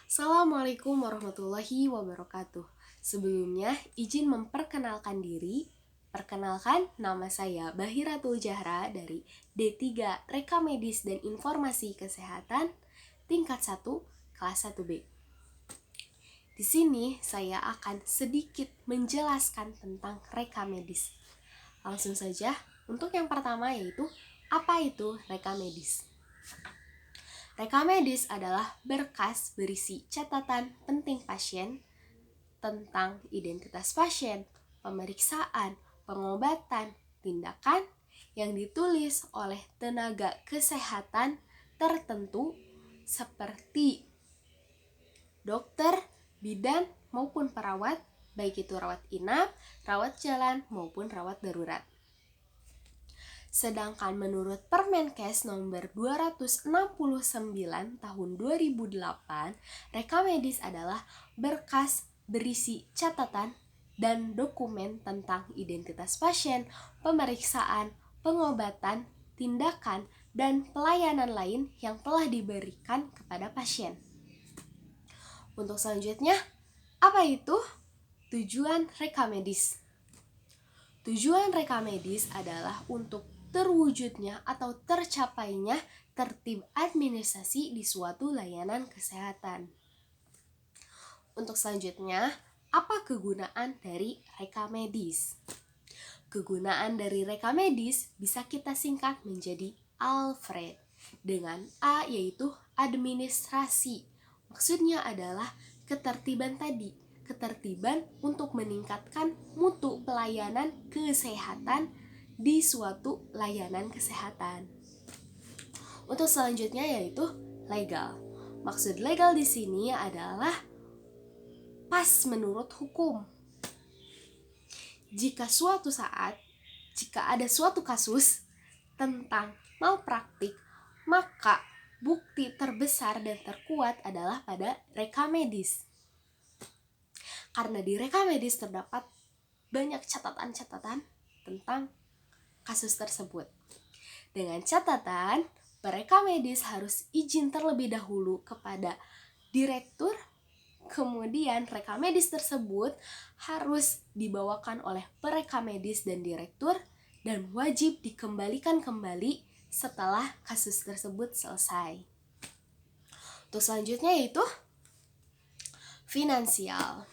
Assalamualaikum warahmatullahi wabarakatuh. Sebelumnya, izin memperkenalkan diri. Perkenalkan, nama saya Bahiratul Jahra dari D3 Reka Medis dan Informasi Kesehatan, tingkat 1, kelas 1B. Di sini saya akan sedikit menjelaskan tentang reka medis. Langsung saja, untuk yang pertama yaitu, apa itu reka medis? Reka medis adalah berkas berisi catatan penting pasien tentang identitas pasien, pemeriksaan, pengobatan, tindakan yang ditulis oleh tenaga kesehatan tertentu seperti dokter, bidan, maupun perawat, baik itu rawat inap, rawat jalan, maupun rawat darurat. Sedangkan menurut Permenkes nomor 269 tahun 2008, reka medis adalah berkas berisi catatan dan dokumen tentang identitas pasien, pemeriksaan, pengobatan, tindakan, dan pelayanan lain yang telah diberikan kepada pasien. Untuk selanjutnya, apa itu tujuan reka medis? Tujuan reka medis adalah untuk terwujudnya atau tercapainya tertib administrasi di suatu layanan kesehatan. Untuk selanjutnya, apa kegunaan dari reka medis? Kegunaan dari reka medis bisa kita singkat menjadi ALFRED dengan A yaitu administrasi. Maksudnya adalah ketertiban tadi, ketertiban untuk meningkatkan mutu pelayanan kesehatan di suatu layanan kesehatan. Untuk selanjutnya yaitu legal. Maksud legal di sini adalah pas menurut hukum. Jika ada suatu kasus tentang malpraktik, maka bukti terbesar dan terkuat adalah pada reka medis. Karena di reka medis terdapat banyak catatan-catatan tentang kasus tersebut. Dengan catatan, pereka medis harus izin terlebih dahulu kepada direktur, kemudian reka medis tersebut harus dibawakan oleh pereka medis dan direktur dan wajib dikembalikan kembali setelah kasus tersebut selesai. Untuk selanjutnya yaitu finansial.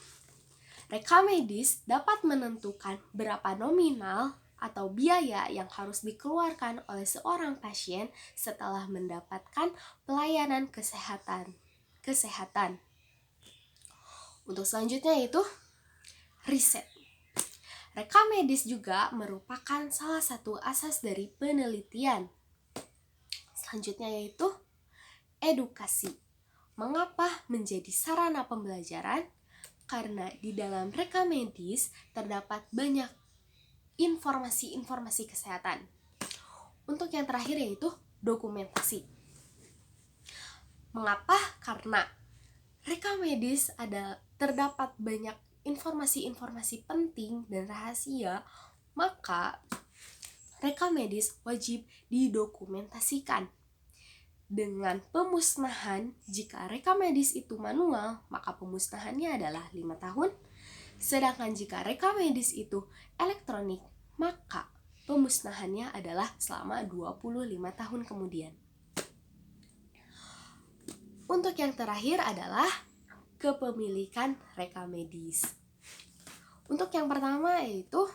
Reka medis dapat menentukan berapa nominal atau biaya yang harus dikeluarkan oleh seorang pasien setelah mendapatkan pelayanan kesehatan. Untuk selanjutnya yaitu riset. Reka medis juga merupakan salah satu asas dari penelitian. Selanjutnya yaitu edukasi. Mengapa menjadi sarana pembelajaran? Karena di dalam reka medis terdapat banyak informasi-informasi kesehatan. Untuk yang terakhir yaitu dokumentasi. Mengapa? Karena reka medis terdapat banyak informasi-informasi penting dan rahasia, maka reka medis wajib didokumentasikan. Dengan pemusnahan, jika reka medis itu manual, maka pemusnahannya adalah 5 tahun. Sedangkan jika reka medis itu elektronik, maka pemusnahannya adalah selama 25 tahun kemudian. Untuk yang terakhir adalah kepemilikan reka medis. Untuk yang pertama yaitu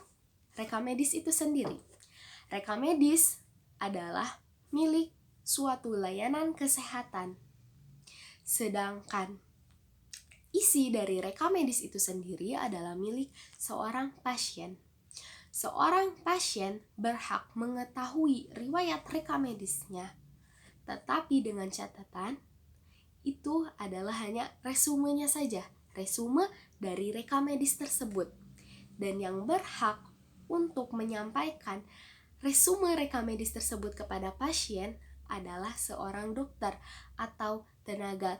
reka medis itu sendiri. Reka medis adalah milik suatu layanan kesehatan. Sedangkan isi dari reka medis itu sendiri adalah milik seorang pasien. Seorang pasien berhak mengetahui riwayat reka medisnya, tetapi dengan catatan itu adalah hanya resumenya saja, resume dari reka medis tersebut. Dan yang berhak untuk menyampaikan resume reka medis tersebut kepada pasien adalah seorang dokter atau tenaga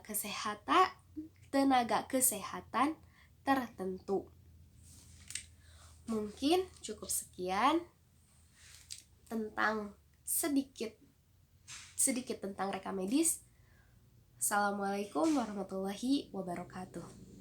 kesehatan tertentu. Mungkin cukup sekian tentang sedikit tentang reka medis. Assalamualaikum warahmatullahi wabarakatuh.